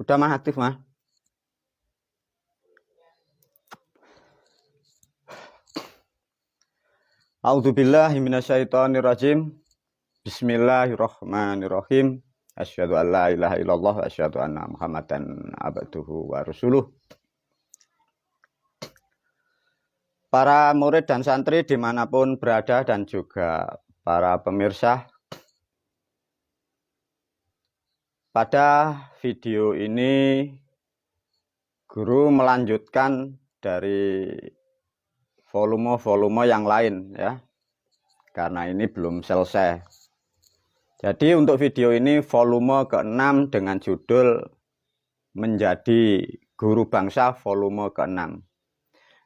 Udah mah aktif mah. A'udzubillahi minasyaitonirrajim. Bismillahirrahmanirrahim. Asyhadu an la ilaha illallah wa asyhadu anna Muhammadan abduhu wa rasuluh. Para murid dan santri dimanapun berada dan juga para pemirsa, pada video ini guru melanjutkan dari volume-volume yang lain ya, karena ini belum selesai. Jadi untuk video ini volume ke-6 dengan judul Menjadi Guru Bangsa volume ke-6.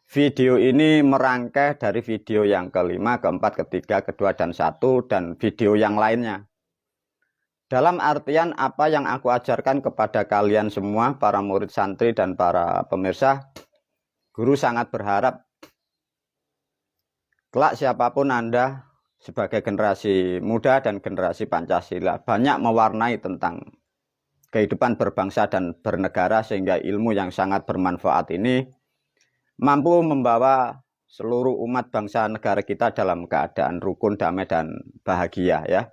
Video ini merangkai dari video yang kelima, keempat, ketiga, kedua, dan satu, dan video yang lainnya. Dalam artian apa yang aku ajarkan kepada kalian semua, para murid santri dan para pemirsa, guru sangat berharap kelak siapapun Anda sebagai generasi muda dan generasi Pancasila banyak mewarnai tentang kehidupan berbangsa dan bernegara, sehingga ilmu yang sangat bermanfaat ini mampu membawa seluruh umat bangsa negara kita dalam keadaan rukun, damai, dan bahagia ya.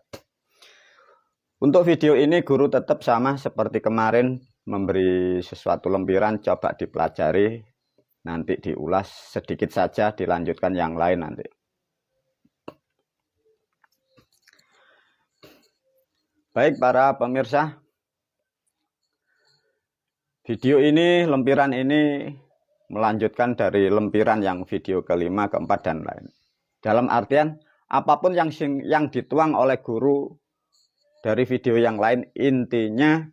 Untuk video ini guru tetap sama seperti kemarin, memberi sesuatu lempiran, coba dipelajari, nanti diulas sedikit saja, dilanjutkan yang lain nanti. Baik para pemirsa, video ini, lempiran ini melanjutkan dari lempiran yang video kelima, keempat, dan lain. Dalam artian apapun yang dituang oleh guru dari video yang lain, intinya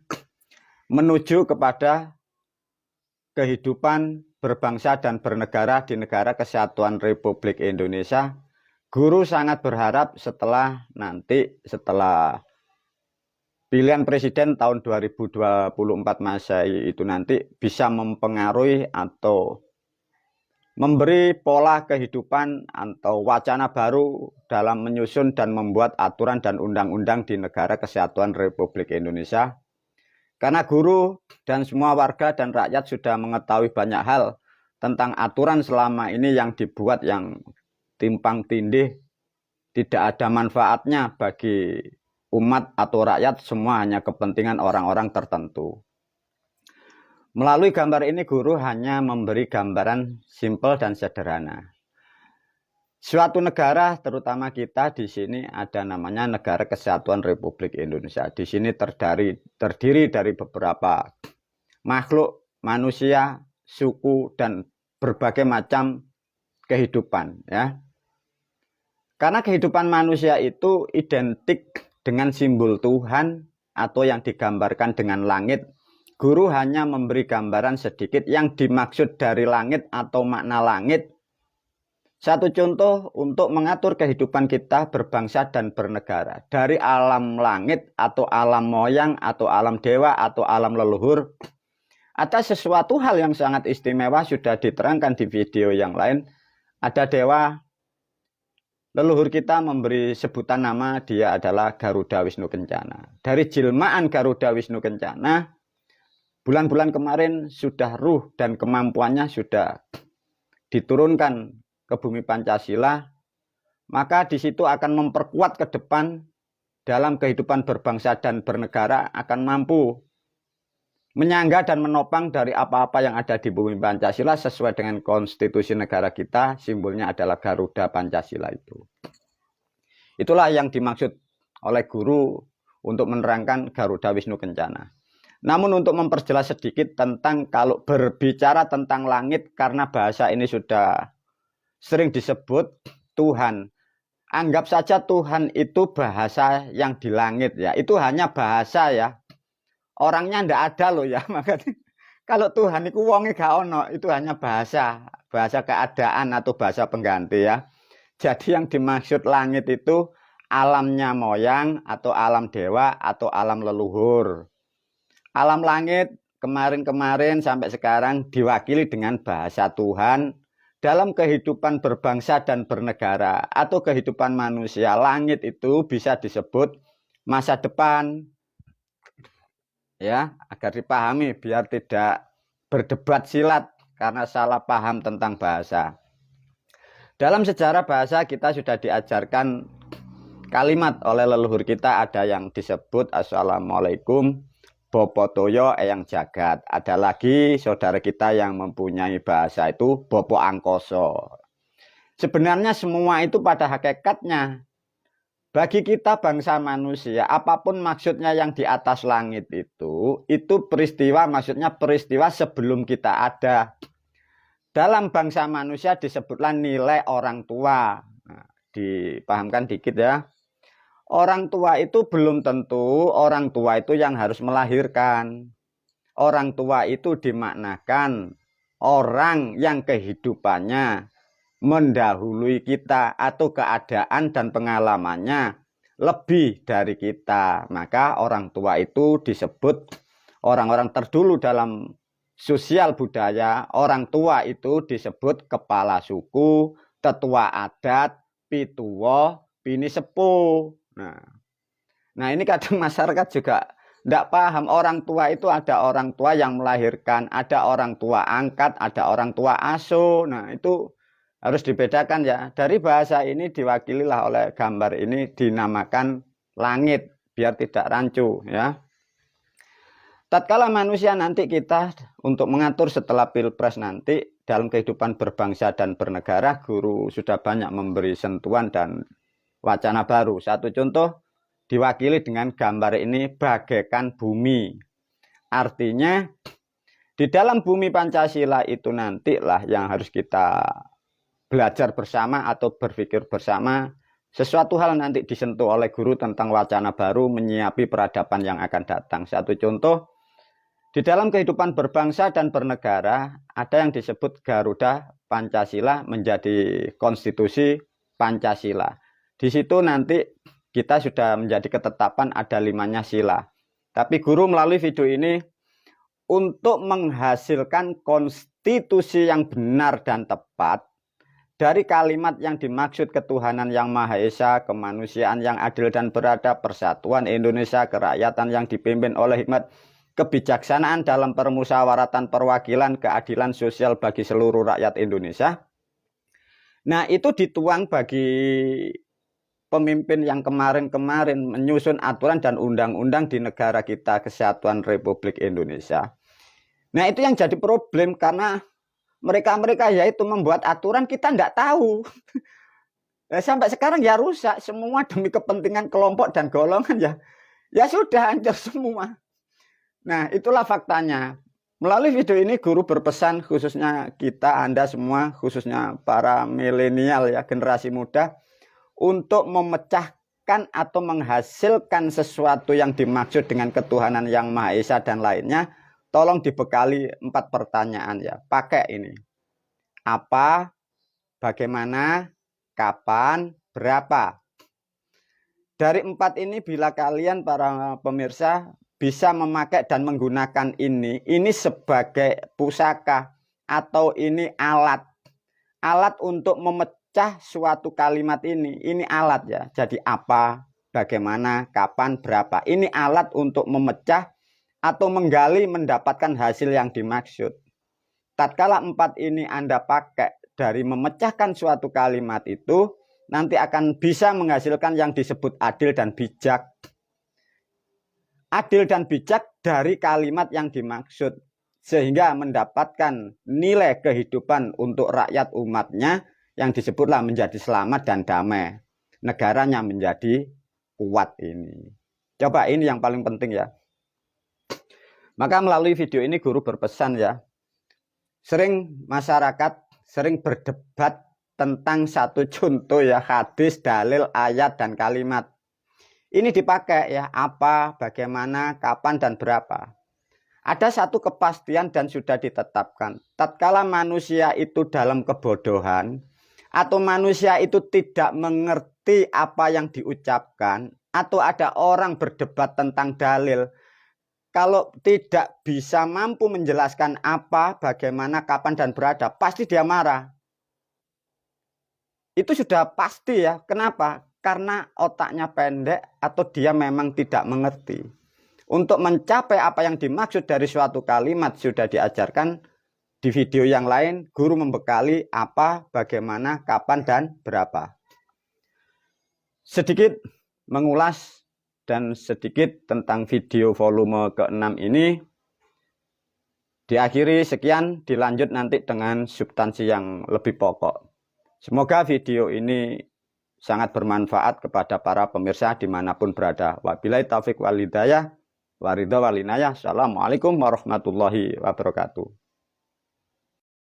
menuju kepada kehidupan berbangsa dan bernegara di negara kesatuan Republik Indonesia. Guru sangat berharap setelah pilihan presiden tahun 2024 Masehi itu nanti bisa mempengaruhi atau memberi pola kehidupan atau wacana baru dalam menyusun dan membuat aturan dan undang-undang di negara kesatuan Republik Indonesia. Karena guru dan semua warga dan rakyat sudah mengetahui banyak hal tentang aturan selama ini yang dibuat yang timpang tindih, tidak ada manfaatnya bagi umat atau rakyat, semua hanya kepentingan orang-orang tertentu. Melalui gambar ini guru hanya memberi gambaran simpel dan sederhana. Suatu negara, terutama kita di sini ada namanya Negara Kesatuan Republik Indonesia. Di sini terdiri dari beberapa makhluk, manusia, suku, dan berbagai macam kehidupan ya. Karena kehidupan manusia itu identik dengan simbol Tuhan atau yang digambarkan dengan langit, guru hanya memberi gambaran sedikit yang dimaksud dari langit atau makna langit. Satu contoh untuk mengatur kehidupan kita berbangsa dan bernegara. Dari alam langit atau alam moyang atau alam dewa atau alam leluhur, ada sesuatu hal yang sangat istimewa, sudah diterangkan di video yang lain. Ada dewa, leluhur kita memberi sebutan nama, dia adalah Garuda Wisnu Kencana. Dari jelmaan Garuda Wisnu Kencana, bulan-bulan kemarin sudah ruh dan kemampuannya sudah diturunkan ke bumi Pancasila, maka di situ akan memperkuat ke depan dalam kehidupan berbangsa dan bernegara, akan mampu menyangga dan menopang dari apa-apa yang ada di bumi Pancasila sesuai dengan konstitusi negara kita. Simbolnya adalah Garuda Pancasila itu. Itulah yang dimaksud oleh guru untuk menerangkan Garuda Wisnu Kencana. Namun untuk memperjelas sedikit tentang kalau berbicara tentang langit, karena bahasa ini sudah sering disebut Tuhan. Anggap saja Tuhan itu bahasa yang di langit ya. Itu hanya bahasa ya. Orangnya ndak ada loh ya. Makanya kalau Tuhan itu wonge gak ono, itu hanya bahasa keadaan atau bahasa pengganti ya. Jadi yang dimaksud langit itu alamnya moyang atau alam dewa atau alam leluhur. Alam langit kemarin-kemarin sampai sekarang diwakili dengan bahasa Tuhan dalam kehidupan berbangsa dan bernegara atau kehidupan manusia. Langit itu bisa disebut masa depan, ya, agar dipahami biar tidak berdebat silat karena salah paham tentang bahasa. Dalam sejarah bahasa kita sudah diajarkan kalimat oleh leluhur kita, ada yang disebut Assalamualaikum Bopo Toyo Eyang Jagat. Ada lagi saudara kita yang mempunyai bahasa itu Bopo Angkoso. Sebenarnya semua itu pada hakikatnya bagi kita bangsa manusia, apapun maksudnya yang di atas langit itu peristiwa, maksudnya peristiwa sebelum kita ada. Dalam bangsa manusia disebutlah nilai orang tua. Nah, dipahamkan dikit ya. Orang tua itu belum tentu orang tua itu yang harus melahirkan. Orang tua itu dimaknakan orang yang kehidupannya mendahului kita atau keadaan dan pengalamannya lebih dari kita. Maka orang tua itu disebut orang-orang terdulu dalam sosial budaya. Orang tua itu disebut kepala suku, tetua adat, pituwo, bini sepuh. Nah ini kadang masyarakat juga tidak paham. Orang tua itu ada orang tua yang melahirkan, ada orang tua angkat, ada orang tua asuh. Nah itu harus dibedakan ya. Dari bahasa ini diwakililah oleh gambar ini dinamakan langit biar tidak rancu ya. Tatkala manusia nanti kita untuk mengatur setelah pilpres nanti dalam kehidupan berbangsa dan bernegara, guru sudah banyak memberi sentuhan dan wacana baru. Satu contoh diwakili dengan gambar ini bagaikan bumi. Artinya di dalam bumi Pancasila itu nantilah yang harus kita belajar bersama atau berpikir bersama. Sesuatu hal nanti disentuh oleh guru tentang wacana baru menyiapi peradaban yang akan datang. Satu contoh, di dalam kehidupan berbangsa dan bernegara ada yang disebut Garuda Pancasila menjadi konstitusi Pancasila. Di situ nanti kita sudah menjadi ketetapan ada 5 sila. Tapi guru melalui video ini untuk menghasilkan konstitusi yang benar dan tepat dari kalimat yang dimaksud ketuhanan yang Maha Esa, kemanusiaan yang adil dan beradab, persatuan Indonesia, kerakyatan yang dipimpin oleh hikmat, kebijaksanaan dalam permusyawaratan perwakilan, keadilan sosial bagi seluruh rakyat Indonesia. Nah itu dituang bagi pemimpin yang kemarin-kemarin menyusun aturan dan undang-undang di negara kita, Kesatuan Republik Indonesia. Nah itu yang jadi problem karena mereka yaitu membuat aturan kita tidak tahu. Sampai sekarang ya rusak semua demi kepentingan kelompok dan golongan ya sudah hancur semua. Nah itulah faktanya. Melalui video ini guru berpesan khususnya kita, Anda semua, khususnya para milenial ya, generasi muda, untuk memecahkan atau menghasilkan sesuatu yang dimaksud dengan ketuhanan yang Maha Esa dan lainnya. Tolong dibekali 4 pertanyaan ya. Pakai ini. Apa, bagaimana, kapan, berapa. Dari 4 ini bila kalian para pemirsa bisa memakai dan menggunakan ini sebagai pusaka atau ini alat untuk memecah suatu kalimat ini alat ya. Jadi apa, bagaimana, kapan, berapa. Ini alat untuk memecah atau menggali mendapatkan hasil yang dimaksud. Tatkala 4 ini Anda pakai dari memecahkan suatu kalimat itu, nanti akan bisa menghasilkan yang disebut adil dan bijak. Adil dan bijak dari kalimat yang dimaksud. Sehingga mendapatkan nilai kehidupan untuk rakyat umatnya yang disebutlah menjadi selamat dan damai. Negaranya menjadi kuat ini. Coba ini yang paling penting ya. Maka melalui video ini guru berpesan ya. Sering masyarakat sering berdebat tentang satu contoh ya, hadis, dalil, ayat, dan kalimat. Ini dipakai ya, apa, bagaimana, kapan, dan berapa. Ada satu kepastian dan sudah ditetapkan. Tatkala manusia itu dalam kebodohan, atau manusia itu tidak mengerti apa yang diucapkan, atau ada orang berdebat tentang dalil, kalau tidak bisa mampu menjelaskan apa, bagaimana, kapan, dan berada, pasti dia marah. Itu sudah pasti ya. Kenapa? Karena otaknya pendek atau dia memang tidak mengerti. Untuk mencapai apa yang dimaksud dari suatu kalimat sudah diajarkan di video yang lain. Guru membekali apa, bagaimana, kapan, dan berapa. Sedikit mengulas dan sedikit tentang video volume ke-6 ini. Diakhiri sekian, dilanjut nanti dengan substansi yang lebih pokok. Semoga video ini sangat bermanfaat kepada para pemirsa dimanapun berada. Wabillahi taufiq wal hidayah, waridho wal inayah. Assalamualaikum warahmatullahi wabarakatuh.